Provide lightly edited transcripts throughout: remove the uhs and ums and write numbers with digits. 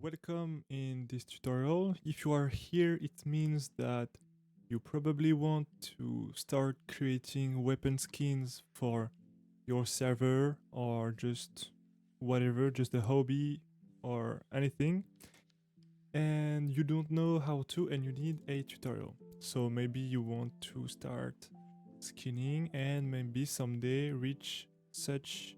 Welcome in this tutorial. If you are here, it means that you probably want to start creating weapon skins for your server or just whatever, just a hobby or anything. And you don't know how to and you need a tutorial. So maybe you want to start skinning and maybe someday reach such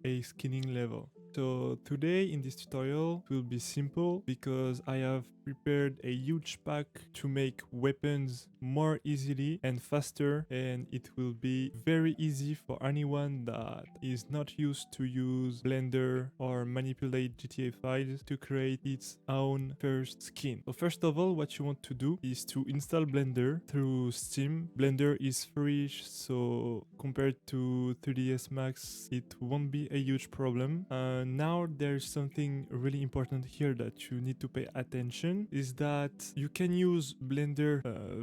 a skinning level. So today in this tutorial it will be simple because I have prepared a huge pack to make weapons more easily and faster, and it will be very easy for anyone that is not used to use Blender or manipulate GTA files to create its own first skin. So first of all, what you want to do is to install Blender through Steam. Blender is free, so compared to 3ds Max it won't be a huge problem. Now there's something really important here that you need to pay attention, is that you can use Blender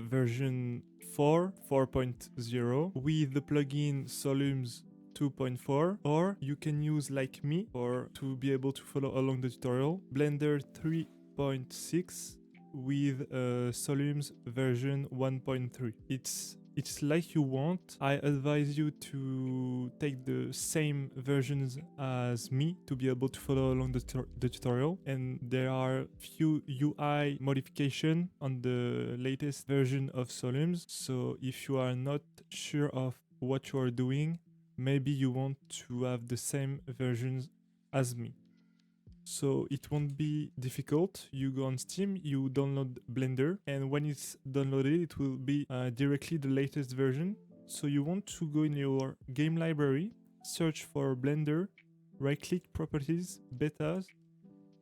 version 4.0 with the plugin Sollumz 2.4, or you can use like me or to be able to follow along the tutorial Blender 3.6 with Sollumz version 1.3. It's like you want. I advise you to take the same versions as me to be able to follow along the tutorial. And there are few UI modification on the latest version of Sollumz. So if you are not sure of what you are doing, maybe you want to have the same versions as me. So it won't be difficult. You go on Steam, you download Blender, and when it's downloaded, it will be directly the latest version. So you want to go in your game library, search for Blender, right-click Properties, Betas,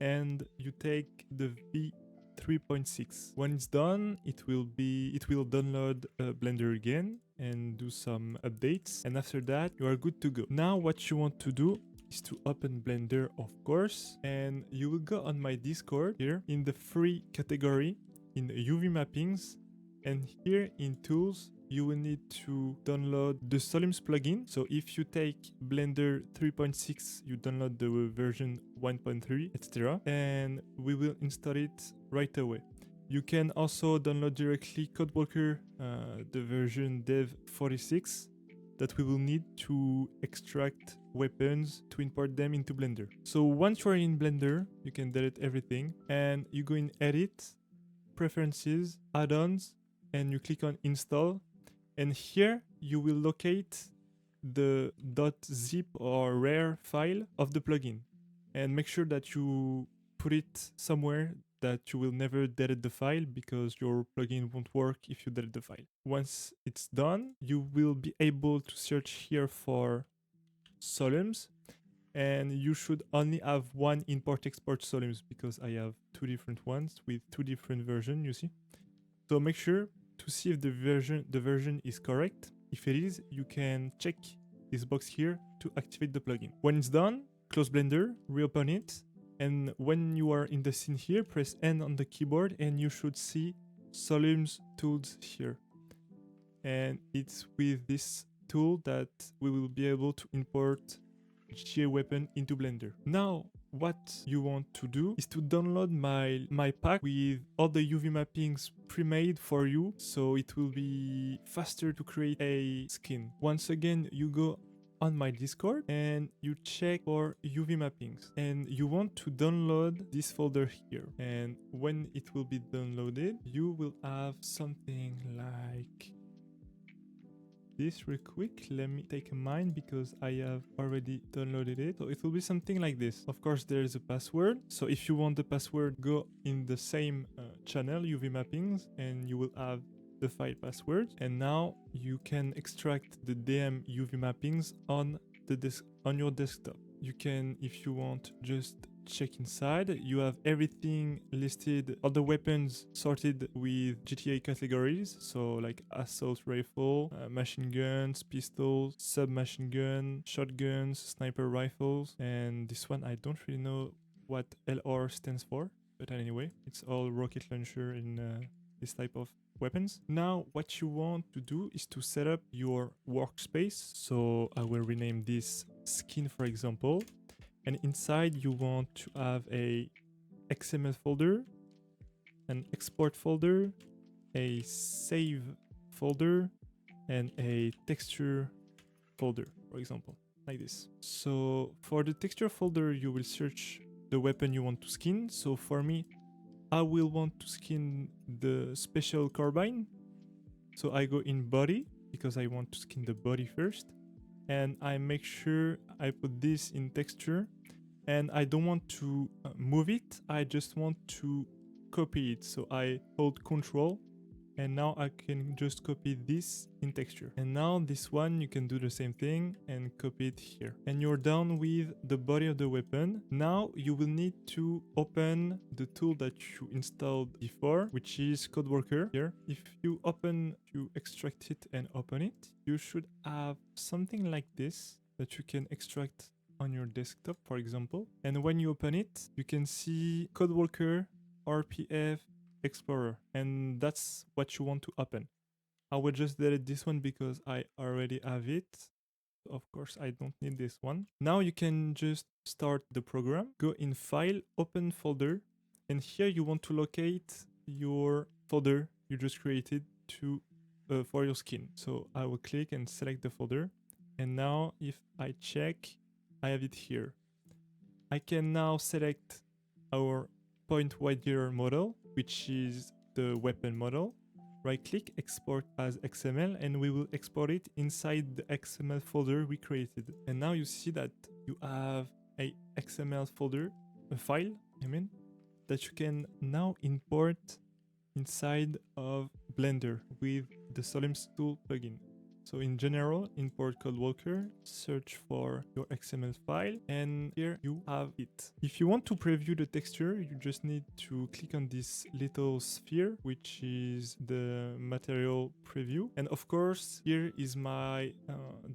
and you take the V3.6. When it's done, it will download Blender again and do some updates, and after that, you are good to go. Now, what you want to do is to open Blender, of course, and you will go on my Discord here in the free category in UV mappings, and here in tools you will need to download the Sollumz plugin. So if you take Blender 3.6, you download the version 1.3, etc., and we will install it right away. You can also download directly Codewalker, the version dev 46, that we will need to extract weapons to import them into Blender. So once you're in Blender, you can delete everything and you go in Edit, Preferences, Add-ons, and you click on Install. And here you will locate the .zip or rar file of the plugin. And make sure that you put it somewhere that you will never delete the file, because your plugin won't work if you delete the file. Once it's done, you will be able to search here for Sollumz, and you should only have one import-export Sollumz, because I have two different ones with two different versions, you see. So make sure to see if the version is correct. If it is, you can check this box here to activate the plugin. When it's done, close Blender, reopen it, and when you are in the scene here, press N on the keyboard and you should see Sollumz tools here. And it's with this tool that we will be able to import GTA weapon into Blender. Now, what you want to do is to download my pack with all the UV mappings pre-made for you, so it will be faster to create a skin. Once again, you go on my Discord and you check for UV mappings, and you want to download this folder here. And when it will be downloaded, you will have something like this. Real quick, let me take a mine because I have already downloaded it. So it will be something like this. Of course, there is a password. So if you want the password, go in the same channel, UV mappings, and you will have the file password. And now you can extract the DM UV mappings on your desktop. You can, if you want, just check inside. You have everything listed, all the weapons sorted with GTA categories, so like assault rifle, machine guns, pistols, submachine gun, shotguns, sniper rifles, and this one I don't really know what LR stands for, but anyway, it's all rocket launcher in this type of weapons. Now what you want to do is to set up your workspace. So I will rename this skin, for example. And inside you want to have a XML folder, an export folder, a save folder, and a texture folder, for example, like this. So for the texture folder, you will search the weapon you want to skin. So for me, I will want to skin the special carbine. So I go in body because I want to skin the body first. And I make sure I put this in texture. And I don't want to move it. I just want to copy it. So I hold Control. And now I can just copy this in texture. And now this one, you can do the same thing and copy it here. And you're done with the body of the weapon. Now you will need to open the tool that you installed before, which is Codewalker here. If you extract it and open it, you should have something like this that you can extract on your desktop, for example. And when you open it, you can see Codewalker RPF Explorer, and that's what you want to open. I will just delete this one because I already have it. Of course, I don't need this one. Now you can just start the program. Go in File, Open Folder, and here you want to locate your folder you just created for your skin. So I will click and select the folder. And now if I check, I have it here. I can now select our point wider model, which is the weapon model. Right click, export as XML, and we will export it inside the XML folder we created. And now you see that you have a XML folder, a file, that you can now import inside of Blender with the Sollumz tool plugin. So in general, import Codewalker, search for your XML file, and here you have it. If you want to preview the texture, you just need to click on this little sphere, which is the material preview. And of course, here is my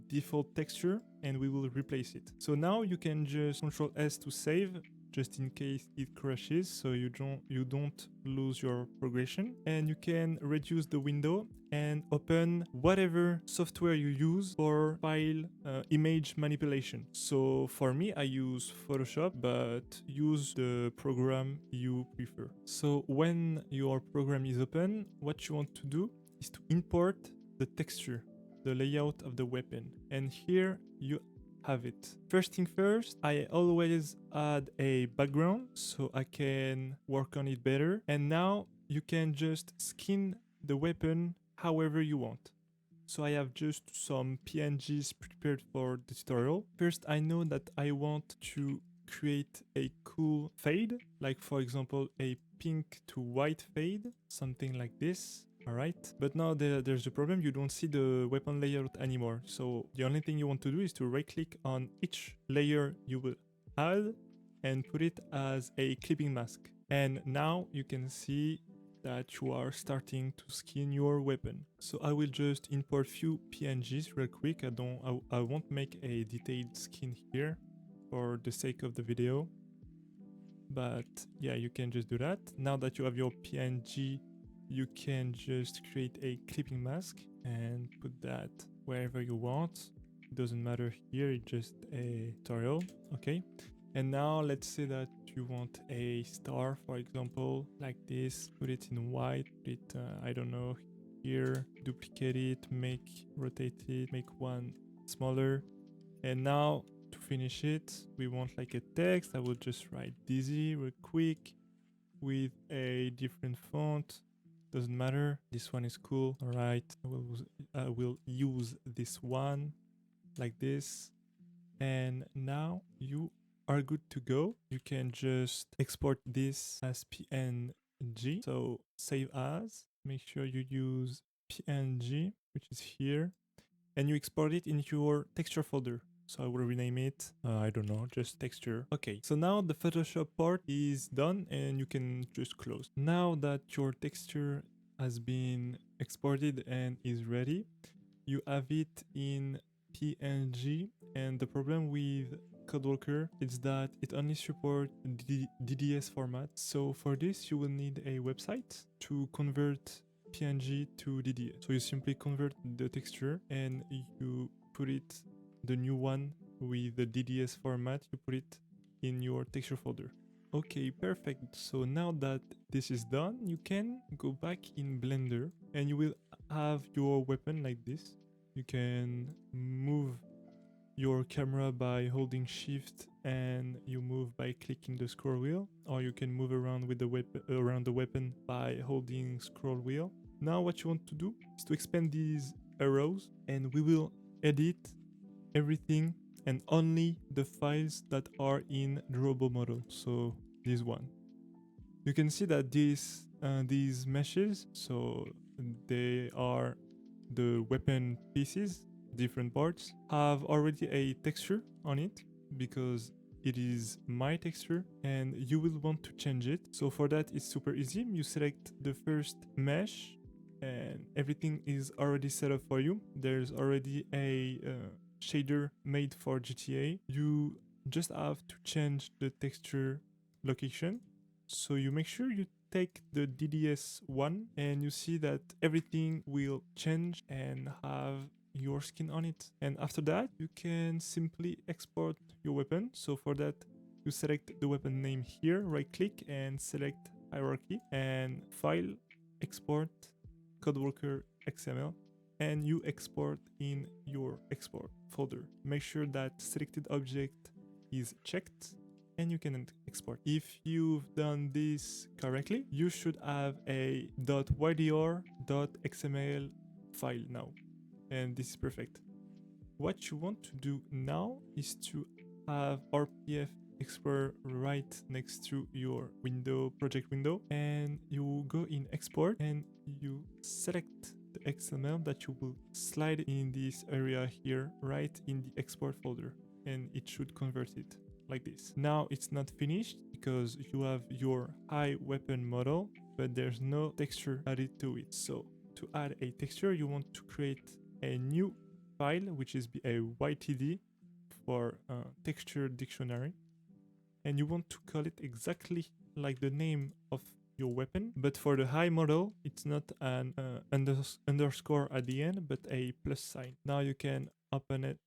default texture, and we will replace it. So now you can just Ctrl S to save, just in case it crashes, so you don't lose your progression. And you can reduce the window and open whatever software you use for file image manipulation. So for me, I use Photoshop, but use the program you prefer. So when your program is open, what you want to do is to import the texture, the layout of the weapon. And here you have it. First thing first, I always add a background so I can work on it better. And now you can just skin the weapon however you want. So I have just some PNGs prepared for the tutorial. First, I know that I want to create a cool fade, like for example, a pink to white fade, something like this. All right, but now there's a problem. You don't see the weapon layout anymore. So the only thing you want to do is to right click on each layer you will add and put it as a clipping mask. And now you can see that you are starting to skin your weapon. So I will just import few PNGs real quick. I won't make a detailed skin here for the sake of the video. But yeah, you can just do that. Now that you have your PNG, you can just create a clipping mask and put that wherever you want. It doesn't matter here, it's just a tutorial, okay? And now let's say that you want a star, for example, like this. Put it in white, put it, I don't know, here, duplicate it, rotate it, make one smaller. And now to finish it, we want like a text. I will just write Dizzy real quick with a different font. Doesn't matter, this one is cool. All right, I will use this one like this. And now you are good to go. You can just export this as PNG. So save as, make sure you use PNG, which is here, and you export it in your texture folder. So I will rename it, I don't know, just texture. Okay, so now the Photoshop part is done and you can just close. Now that your texture has been exported and is ready, you have it in PNG, and the problem with Codewalker is that it only supports DDS format. So for this, you will need a website to convert PNG to DDS. So you simply convert the texture and you put it, the new one with the DDS format, you put it in your texture folder. Okay, perfect. So now that this is done, you can go back in Blender and you will have your weapon like this. You can move your camera by holding shift and you move by clicking the scroll wheel, or you can move around with the weapon by holding scroll wheel. Now what you want to do is to expand these arrows and we will edit everything and only the files that are in drawable model. So this one. You can see that these meshes, so they are the weapon pieces, different parts, have already a texture on it because it is my texture and you will want to change it. So for that, it's super easy. You select the first mesh and everything is already set up for you. There's already a shader made for GTA. You just have to change the texture location. So you make sure you take the DDS one and you see that everything will change and have your skin on it. And after that, you can simply export your weapon. So for that, you select the weapon name here, right click and select hierarchy and file, export, Codewalker XML, and you export in your export folder. Make sure that selected object is checked and you can export. If you've done this correctly, you should have a .ydr.xml file now, and this is perfect. What you want to do now is to have RPF Explorer right next to your window, project window, and you go in export and you select the XML that you will slide in this area here, right in the export folder, and it should convert it like this. Now it's not finished because you have your high weapon model, but there's no texture added to it. So to add a texture, you want to create a new file, which is a YTD for texture dictionary. And you want to call it exactly like the name of your weapon, but for the high model, it's not an underscore at the end, but a plus sign. Now you can open it,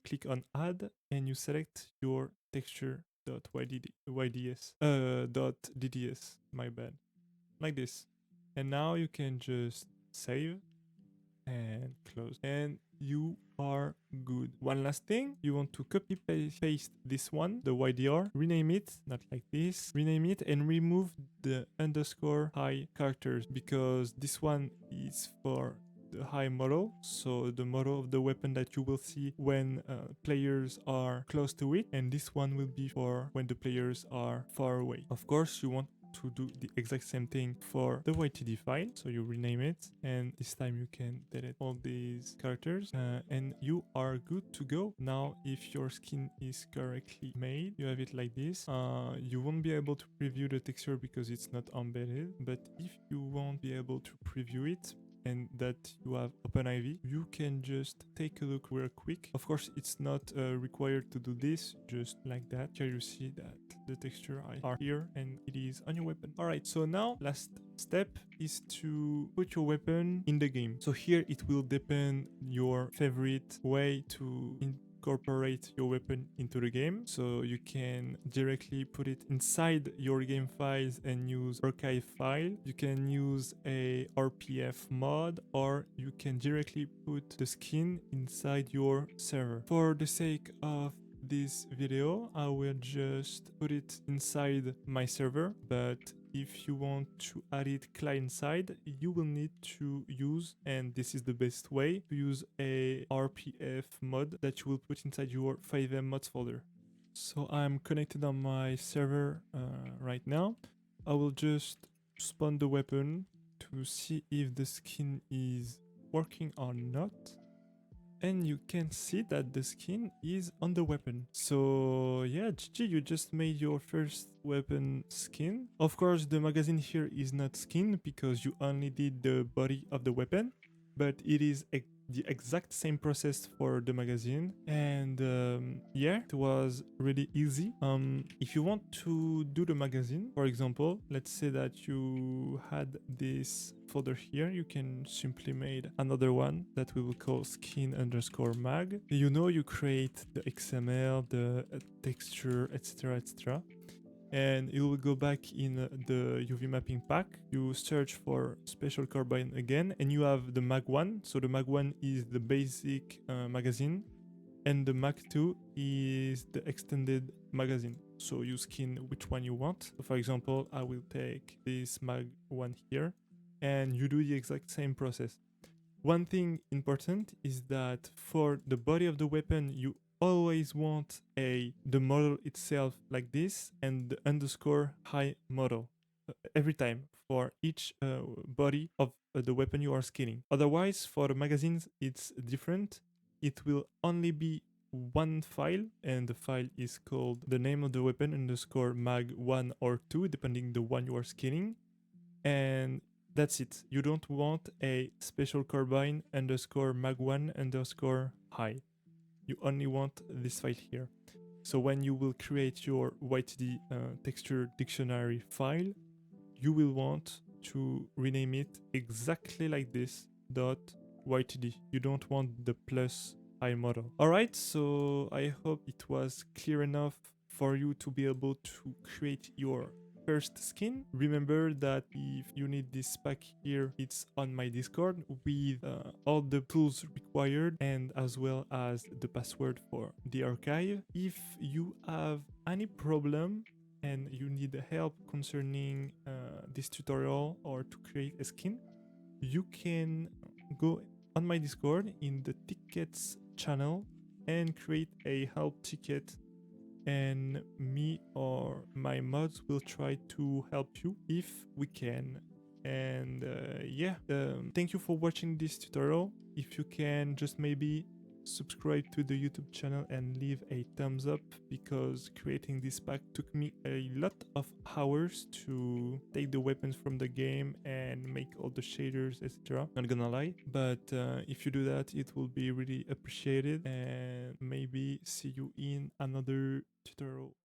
click on add, and you select your texture.yds, my bad, like this. And now you can just save and close, and you are good. One last thing, you want to copy paste this one, the YDR, rename it, not like this, rename it and remove the underscore high characters because this one is for the high model, so the model of the weapon that you will see when players are close to it, and this one will be for when the players are far away. Of course, you want to do the exact same thing for the YTD file, so you rename it, and this time you can delete all these characters and you are good to go. Now if your skin is correctly made, you have it like this. You won't be able to preview the texture because it's not embedded, but if you won't be able to preview it and that you have OpenIV, you can just take a look real quick. Of course, it's not required to do this, just like that. Here you see that the texture are here and it is on your weapon. All right, so now last step is to put your weapon in the game. So here it will depend your favorite way to incorporate your weapon into the game. So you can directly put it inside your game files and use archive file. You can use a RPF mod, or you can directly put the skin inside your server. For the sake of this video, I will just put it inside my server, but if you want to add it client side, you will need to use, and this is the best way, to use a RPF mod that you will put inside your FiveM mods folder. So I'm connected on my server right now. I will just spawn the weapon to see if the skin is working or not. And you can see that the skin is on the weapon. So yeah, GG, you just made your first weapon skin. Of course, the magazine here is not skin because you only did the body of the weapon, but it is the exact same process for the magazine. And yeah, it was really easy. If you want to do the magazine, for example, let's say that you had this folder here, you can simply make another one that we will call skin_mag. You know, you create the XML, the texture, etc., etc. and it will go back in the UV mapping pack. You search for special carbine again, and you have the mag 1. So the mag 1 is the basic magazine, and the mag 2 is the extended magazine. So you skin which one you want. So for example, I will take this mag 1 here, and you do the exact same process. One thing important is that for the body of the weapon, you always want the model itself like this and the underscore high model every time for each body of the weapon you are skinning. Otherwise, for the magazines, it's different. It will only be one file, and the file is called the name of the weapon underscore mag 1 or 2, depending the one you are skinning. And that's it. You don't want a special carbine underscore mag1 underscore high. You only want this file here. So when you will create your YTD texture dictionary file, you will want to rename it exactly like this, .ytd. You don't want the plus high model. Alright, so I hope it was clear enough for you to be able to create your first skin. Remember that if you need this pack here, it's on my Discord with all the tools required and as well as the password for the archive. If you have any problem and you need help concerning this tutorial or to create a skin, you can go on my Discord in the tickets channel and create a help ticket, and me or my mods will try to help you if we can. And thank you for watching this tutorial. If you can just maybe subscribe to the YouTube channel and leave a thumbs up, because creating this pack took me a lot of hours to take the weapons from the game and make all the shaders, etc. Not gonna lie, but if you do that, it will be really appreciated, and maybe see you in another tutorial.